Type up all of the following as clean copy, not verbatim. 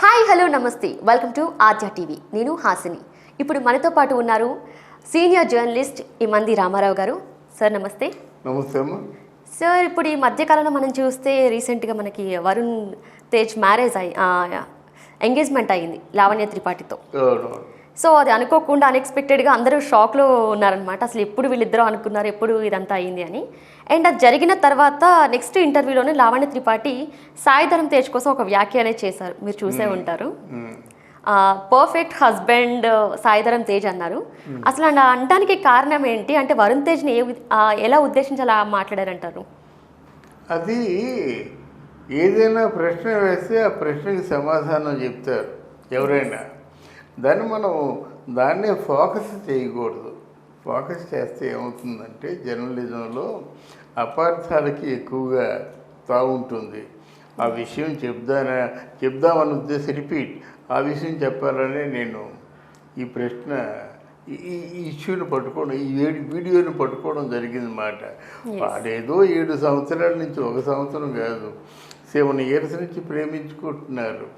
Hi hello నమస్తే welcome to Aadya TV. నేను హాసిని. ఇప్పుడు మనతో పాటు ఉన్నారు సీనియర్ జర్నలిస్ట్ ఇమంది రామారావు గారు. సార్ నమస్తే. నమస్తే అమ్మా. సార్, ఇప్పుడు ఈ మధ్యకాలంలో మనం చూస్తే రీసెంట్గా మనకి వరుణ్ తేజ్ మ్యారేజ్ ఎంగేజ్మెంట్ అయ్యింది లావణ్య త్రిపాఠితో. సో అది అనుకోకుండా అన్ఎక్స్పెక్టెడ్గా అందరూ షాక్లో ఉన్నారనమాట. అసలు ఎప్పుడు వీళ్ళిద్దరూ అనుకున్నారు, ఎప్పుడు ఇదంతా అయింది అని. అండ్ అది జరిగిన తర్వాత నెక్స్ట్ ఇంటర్వ్యూలోనే లావణ్య త్రిపాఠి సాయిధరం తేజ్ కోసం ఒక వ్యాఖ్య అనేది చేశారు. మీరు చూసే ఉంటారు. పర్ఫెక్ట్ హస్బెండ్ సాయిధరం తేజ్ అన్నారు. అసలు అనడానికి కారణం ఏంటి? అంటే వరుణ్ తేజ్ని ఎలా ఉద్దేశించి అలా మాట్లాడారంటారు? అది ఏదైనా ప్రశ్న వేస్తే ఆ ప్రశ్నకి సమాధానం చెప్తారు ఎవరైనా. దాన్నే ఫోకస్ చేయకూడదు. ఫోకస్ చేస్తే ఏమవుతుందంటే జర్నలిజంలో అపార్థాలకి ఎక్కువగా తావుంటుంది. ఆ విషయం చెప్దామని ఉద్దేశం రిపీట్ ఆ విషయం చెప్పాలని నేను ఈ ప్రశ్న ఈ ఇష్యూని పట్టుకోవడం, ఈ వీడియోని పట్టుకోవడం జరిగింది మాట. వాడేదో 7 సంవత్సరాల నుంచి, 1 సంవత్సరం కాదు, 7 years నుంచి ప్రేమించుకుంటున్నారు.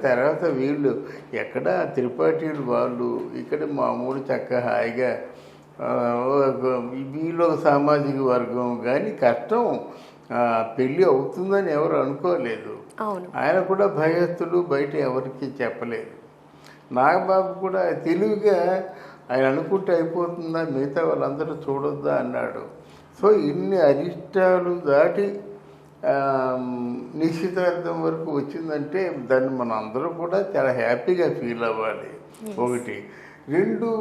తర్వాత వీళ్ళు ఎక్కడ త్రిపాఠీలు వాళ్ళు ఇక్కడ మామూలు చక్కగా హాయిగా వీళ్ళు ఒక సామాజిక వర్గం. కానీ కష్టం పెళ్ళి అవుతుందని ఎవరు అనుకోలేదు. ఆయన కూడా భయస్థుడు, బయట ఎవరికి చెప్పలేదు. నాగబాబు కూడా తెలివిగా ఆయన అనుకుంటే అయిపోతుందా, మిగతా వాళ్ళందరూ చూడొద్దా అన్నాడు. సో ఇన్ని అరిష్టాలు దాటి నిశ్చితార్థం వరకు వచ్చిందంటే దాన్ని మనం అందరూ కూడా చాలా హ్యాపీగా ఫీల్ అవ్వాలి. ఒకటి. 2,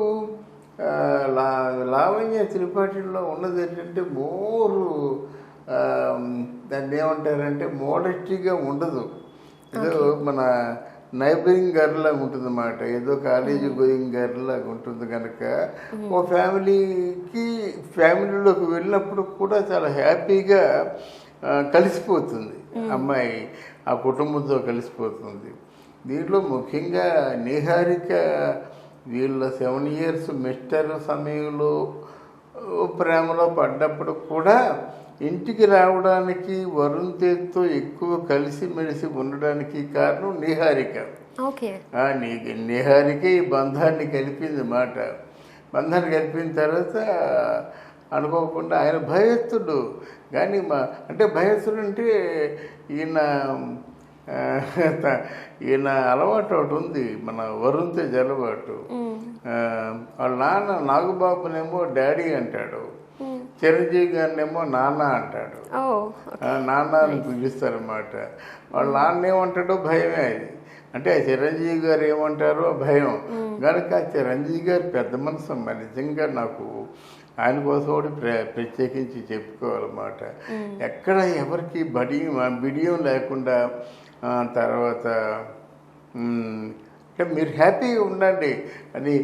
లావణ్య త్రిపాఠిలో ఉన్నది ఏంటంటే దాన్ని ఏమంటారంటే మోడెస్టీగా ఉండదు. ఏదో మన నైబరింగ్ గర్ల్ లాగా ఉంటుంది అన్నమాట. ఏదో కాలేజీ గోయింగ్ గర్ల్ లాగా ఉంటుంది కనుక ఓ ఫ్యామిలీలోకి వెళ్ళినప్పుడు కూడా చాలా హ్యాపీగా కలిసిపోతుంది అమ్మాయి, ఆ కుటుంబంతో కలిసిపోతుంది. దీంట్లో ముఖ్యంగా నిహారిక వీళ్ళ 7 years మిస్టర్ సమయంలో ప్రేమలో పడ్డప్పుడు కూడా ఇంటికి రావడానికి వరుణ్ తేజ్తో ఎక్కువ కలిసిమెలిసి ఉండడానికి కారణం నిహారిక. నిహారిక ఈ బంధాన్ని కలిపింది మాట. బంధాన్ని కలిపిన తర్వాత అనుకోకుండా ఆయన భయస్థుడు. కానీ అంటే భయస్థుడు అంటే ఈయన అలవాటు ఒకటి ఉంది, మన వరుణ్ తేజ్ అలవాటు. వాళ్ళ నాన్న నాగబాబునేమో డాడీ అంటాడు, చిరంజీవి గారినేమో నాన్న అంటాడు. నాన్న అని పిలుస్తారన్నమాట. వాళ్ళ నాన్న ఏమంటాడో భయమే అది. అంటే చిరంజీవి గారు ఏమంటారో భయం కనుక చిరంజీవి గారు పెద్ద మనసు. నిజంగా నాకు ఆయన కోసం కూడా ప్రత్యేకించి చెప్పుకోవాలన్నమాట. ఎక్కడ ఎవరికి బిడియం లేకుండా తర్వాత అంటే మీరు హ్యాపీగా ఉండండి అని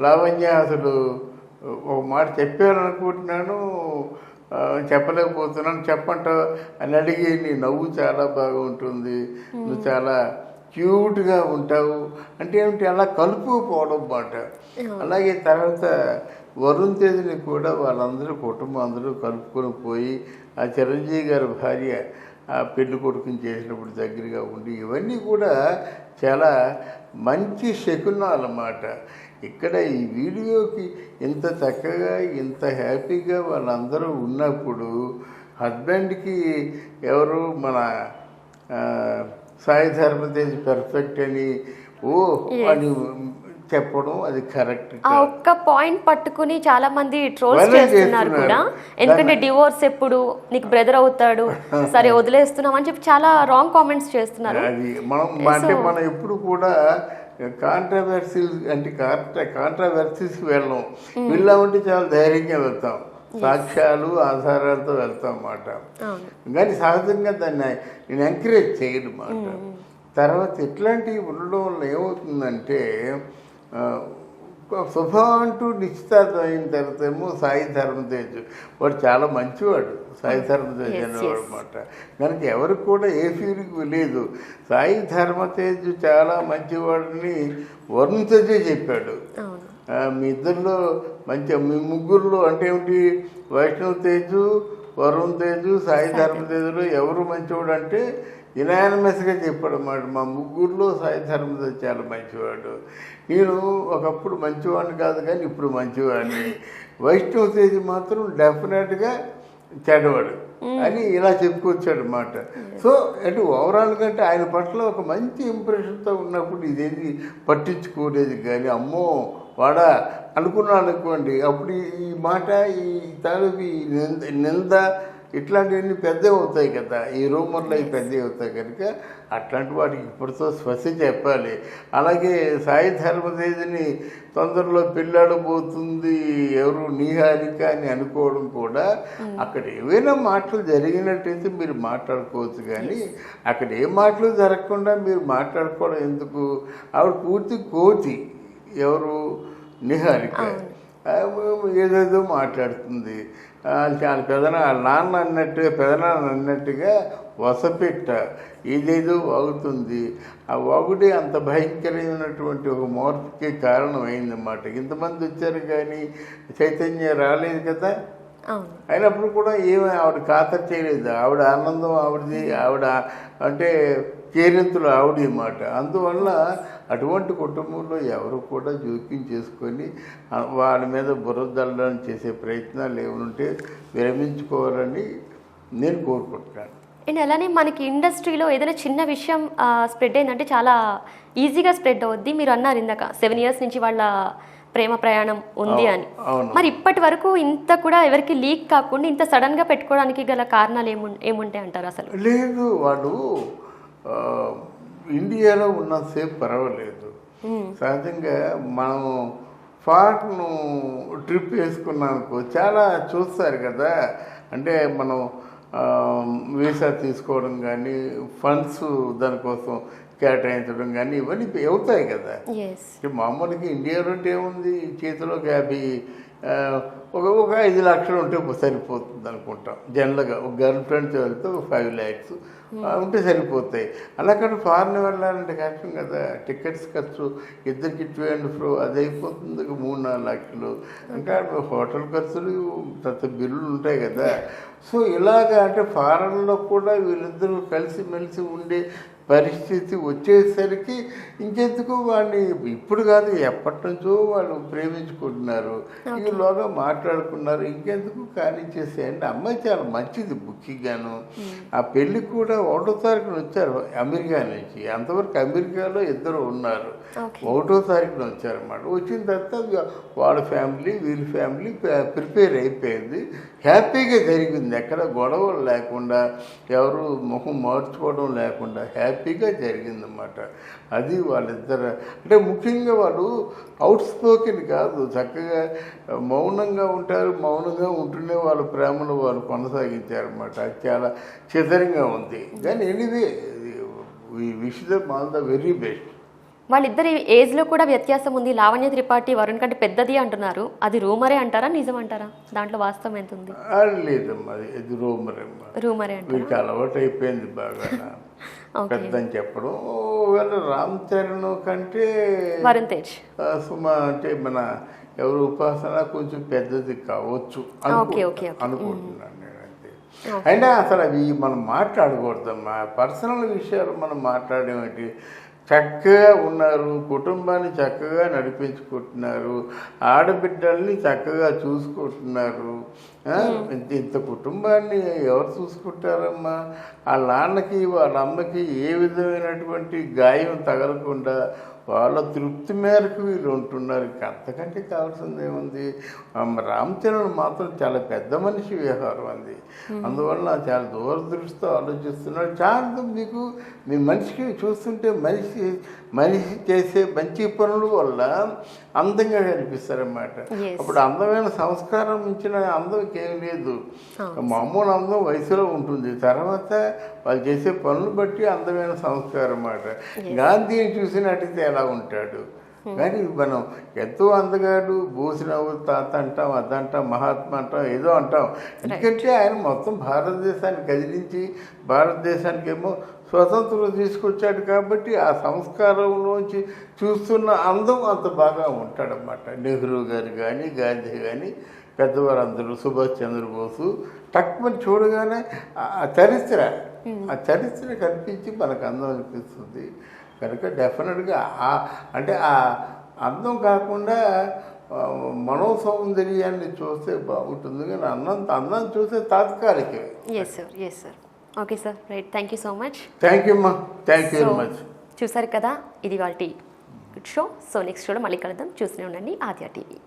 లావణ్య అసలు ఒక మాట చెప్పారనుకుంటున్నాను, చెప్పలేకపోతున్నాను, చెప్పంటావు అని అడిగి నీ నవ్వు చాలా బాగా ఉంటుంది, నువ్వు చాలా క్యూట్గా ఉంటావు అంటే ఏమిటి అలా కలుపుకోవడం మాట. అలాగే తర్వాత వరుణ్ తేజ్ని కూడా వాళ్ళందరూ కుటుంబం అందరూ కలుపుకొని పోయి ఆ చిరంజీవి గారి భార్య ఆ పెళ్లి కొడుకుని చేసినప్పుడు దగ్గరగా ఉండి ఇవన్నీ కూడా చాలా మంచి శకునాలు అన్నమాట. ఇక్కడ ఈ వీడియోకి ఇంత చక్కగా ఇంత హ్యాపీగా వాళ్ళందరూ ఉన్నప్పుడు హస్బెండ్కి ఎవరు మన సాయి ధర్మ తేజ్ పెర్ఫెక్ట్ అని అని చెప్పడం అది కరెక్ట్. ఒక్క పాయింట్ పట్టుకుని చాలా మంది ట్రోల్స్ చేస్తున్నారు కూడా. ఎందుకంటే డివోర్స్ ఎప్పుడు, నీకు బ్రదర్ అవుతాడు, సరే వదిలేస్తున్నాం అని చెప్పి చాలా రాంగ్ కామెంట్స్ చేస్తున్నారు. అది మనం ఎప్పుడు కూడా కాంట్రవర్సీస్ అంటే కాంట్రవర్సీస్ వెళ్ళాం. వెళ్ళామంటే చాలా ధైర్యంగా వెళ్తాం, సాక్ష్యాలు ఆధారాలతో వెళ్తాం అన్నమాట. కానీ సహజంగా దాన్ని నేను ఎంకరేజ్ చేయను అన్నమాట. తర్వాత ఇట్లాంటివి ఉండడం వల్ల ఏమవుతుందంటే శుభం అంటూ నిశ్చితార్థం అయిన తర్వాత ఏమో సాయి ధర్మ తేజ్ వాడు చాలా మంచివాడు, సాయి ధర్మ తేజ్ అనేవాడు అన్నమాట. కనుక ఎవరికి కూడా ఏ ఫీలింగ్ లేదు. సాయి ధర్మ తేజ్ చాలా మంచివాడిని వరుణ్ తేజే చెప్పాడు. మీ ఇద్దరిలో మీ ముగ్గురులో అంటే ఏమిటి, వైష్ణవ్ తేజు, వరుణ్ తేజు, సాయి ధర్మ తేజులో ఎవరు మంచివాడు అంటే యునానిమస్గా చెప్పాడు అన్నమాట. మా ముగ్గురులో సాయి ధర్మదాస్ చాలా మంచివాడు, నేను ఒకప్పుడు మంచివాడిని కాదు కానీ ఇప్పుడు మంచివాడిని, వైష్ణవ తేజ్ మాత్రం డెఫినెట్గా చెడ్డవాడు అని ఇలా చెప్పుకొచ్చాడు అన్నమాట. సో అంటే ఓవరాల్ కంటే ఆయన పట్ల ఒక మంచి ఇంప్రెషన్తో ఉన్నప్పుడు ఇదేంటి పట్టించుకోలేదు, కానీ అమ్మో వాడా అనుకున్నాను అనుకోండి, అప్పుడు ఈ మాట ఈ తాలూకు ఈ నింద ఇట్లాంటివన్నీ పెద్దవి అవుతాయి కదా, ఈ రూమర్లు అవి పెద్దవి అవుతాయి కనుక అట్లాంటి వాటికి ఇప్పటితో స్వస్తి చెప్పాలి. అలాగే సాయి ధర్మతేజని తొందరలో పెళ్ళాడబోతుంది ఎవరు నీహారిక అని అనుకోవడం కూడా, అక్కడ ఏవైనా మాటలు జరిగినట్టయితే మీరు మాట్లాడుకోవచ్చు, కానీ అక్కడ ఏ మాటలు జరగకుండా మీరు మాట్లాడుకోవడం ఎందుకు? ఆవిడ పూర్తి కోతి, ఎవరు నిహారిక ఏదేదో మాట్లాడుతుంది. చాలా నాన్న అన్నట్టుగా పెదనాన్న అన్నట్టుగా వసపెట్ట ఏదేదో వాగుతుంది. ఆ వాగుడే అంత భయంకరమైనటువంటి ఒక మార్పుకి కారణం అయిందన్నమాట. ఇంతమంది వచ్చారు కానీ చైతన్య రాలేదు కదా, అయినప్పుడు కూడా ఏమీ ఆవిడ ఖాతరు చేయలేదు. ఆవిడ ఆనందం ఆవిడది, ఆవిడ అంటే కేరింతలు ఆవిడ మాట. అందువల్ల అటువంటి కుటుంబంలో ఎవరు కూడా జోక్యం చేసుకొని వాళ్ళ మీద బురదల్లని చేసే ప్రయత్నాలు ఏమనుంటే విరమించుకోవాలని నేను కోరుకుంటున్నాను. అండ్ అలానే మనకి ఇండస్ట్రీలో ఏదైనా చిన్న విషయం స్ప్రెడ్ అయిందంటే చాలా ఈజీగా స్ప్రెడ్ అవుద్ది. మీరు అన్నారు ఇందాక 7 years నుంచి వాళ్ళ ప్రేమ ప్రయాణం ఉంది అని. మరి ఇప్పటి వరకు ఇంత కూడా ఎవరికి లీక్ కాకుండా ఇంత సడన్గా పెట్టుకోవడానికి గల కారణాలు ఏముంటాయి అంటారు? అసలు లేదు, వాళ్ళు ఇండియాలో ఉన్నంతసేపు పర్వాలేదు. సహజంగా మనం ఫారెన్ ట్రిప్ వేసుకున్నానుకో చాలా చూస్తారు కదా, అంటే మనం వీసా తీసుకోవడం కానీ ఫండ్స్ దానికోసం కేటాయించడం కానీ ఇవన్నీ అవుతాయి కదా. మామూలుగా ఇండియాలో అంటే ఏముంది, చేతిలోకి 5 లక్షలు ఉంటే సరిపోతుంది అనుకుంటాం జనరల్గా. ఒక గర్ల్ ఫ్రెండ్స్ వెళ్తే 5 lakhs ఉంటే సరిపోతాయి. అలా కానీ ఫారెన్ వెళ్ళాలంటే కష్టం కదా, టికెట్స్ ఖర్చు ఇద్దరికి 2 and 4 అది అయిపోతుంది, 3-4 లక్షలు. ఇంకా హోటల్ ఖర్చులు తర్వాత బిల్లులు ఉంటాయి కదా. సో ఇలాగా అంటే ఫారెన్లో కూడా వీళ్ళిద్దరూ కలిసిమెలిసి ఉండే పరిస్థితి వచ్చేసరికి ఇంకెందుకు వాడిని ఇప్పుడు కాదు ఎప్పటి నుంచో వాళ్ళు ప్రేమించుకుంటున్నారు, ఈలోగా మాట్లాడుకున్నారు, ఇంకెందుకు కానిచ్చేసేయండి. అమ్మాయి చాలా మంచిది ముఖ్యంగాను. ఆ పెళ్ళి కూడా 1వ తారీఖున వచ్చారు అమెరికా నుంచి. అంతవరకు అమెరికాలో ఇద్దరు ఉన్నారు, 1వ తారీఖున వచ్చారన్నమాట. వచ్చిన తర్వాత వాళ్ళ ఫ్యామిలీ వీళ్ళ ఫ్యామిలీ ప్రిపేర్ అయిపోయింది, హ్యాపీగా జరిగింది. ఎక్కడ గొడవలు లేకుండా ఎవరు ముఖం మార్చుకోవడం లేకుండా హ్యాపీగా జరిగిందన్నమాట. అది వాళ్ళిద్దరు అంటే ముఖ్యంగా వాళ్ళు అవుట్ స్పోకెన్ కాదు, చక్కగా మౌనంగా ఉంటారు, మౌనంగా ఉంటూనే వాళ్ళ ప్రేమను వాళ్ళు కొనసాగించారన్నమాట. అది చాలా చిత్రంగా ఉంది. కానీ anyway we wish them all the very best. వాళ్ళిద్దరి ఏజ్లో కూడా వ్యత్యాసం ఉంది. లావణ్య త్రిపాఠి వరుణ్ కంటే పెద్దది అంటున్నారు, అది రూమరే అంటారా నిజం అంటారా? దాంట్లో వాస్తవం ఎంత ఉంది? లేదమ్మా, ఇది రూమరే అంటే వీళ్ళకి అలవాటు అయిపోయింది బాగా పెద్ద అని చెప్పడం. ఒకవేళ రామ్ చరణ్ కంటే వరుణ్ తేజ్ సుమా అంటే మన ఎవరు ఉపాసన కొంచెం పెద్దది కావచ్చు అనుకుంటున్నాను నేనంతే. అయినా అసలు అవి మనం మాట్లాడకూడదమ్మా, పర్సనల్ విషయాలు మనం మాట్లాడేమిటి. చక్కగా ఉన్నారు, కుటుంబాన్ని చక్కగా నడిపించుకుంటున్నారు, ఆడబిడ్డల్ని చక్కగా చూసుకుంటున్నారు. ఇంత కుటుంబాన్ని ఎవరు చూసుకుంటారమ్మా? వాళ్ళ నాన్నకి వాళ్ళ అమ్మకి ఏ విధమైనటువంటి గాయం తగలకుండా వాళ్ళ తృప్తి మేరకు వీళ్ళు ఉంటున్నారు. అంతకంటే కావాల్సింది ఏముంది? రామ్ చరణ్ మాత్రం చాలా పెద్ద మనిషి వ్యవహారం అంది. అందువల్ల చాలా దూరదృష్టితో ఆలోచిస్తున్నాడు. చాలా మీకు మీ మనిషికి చూస్తుంటే మనిషి చేసే మంచి పనుల వల్ల అందంగా కనిపిస్తారన్నమాట. అప్పుడు అందమైన సంస్కారం ఇచ్చిన అందం ఏం లేదు, మామూలు అందం వయసులో ఉంటుంది, తర్వాత వాళ్ళు చేసే పనులు బట్టి అందమైన సంస్కారం అన్నమాట. గాంధీని చూసినట్టయితే ఎలా ఉంటాడు? కానీ మనం ఎంతో అందగాడు, భూషణవు తాత అంటాం, అదంటాం, మహాత్మా అంటాం, ఏదో అంటాం. ఎందుకంటే ఆయన మొత్తం భారతదేశాన్ని కదిలించి భారతదేశానికి ఏమో స్వతంత్రం తీసుకొచ్చాడు కాబట్టి ఆ సంస్కారంలోంచి చూస్తున్న అందం అంత బాగా ఉంటాడన్నమాట. నెహ్రూ గారు కానీ గాంధీ కానీ పెద్దవారందరూ సుభాష్ చంద్రబోసు టక్మని చూడగానే ఆ చరిత్ర కనిపించి మనకు అందం అనిపిస్తుంది. కనుక డెఫినెట్గా అంటే ఆ అందం కాకుండా మనో సౌందర్యాన్ని చూస్తే బాగుంటుంది, కానీ అందం చూస్తే తాత్కాలికమే. Yes sir okay sir, right, thank you so much. Thank you అమ్మా, థ్యాంక్ యూ వెరీ మచ్. చూసారు కదా, ఇది వాళ్ళ గుడ్ షో. సో నెక్స్ట్ షోలో మళ్ళీ కలుద్దాం. చూస్తూనే ఉండండి ఆద్య టీవీ.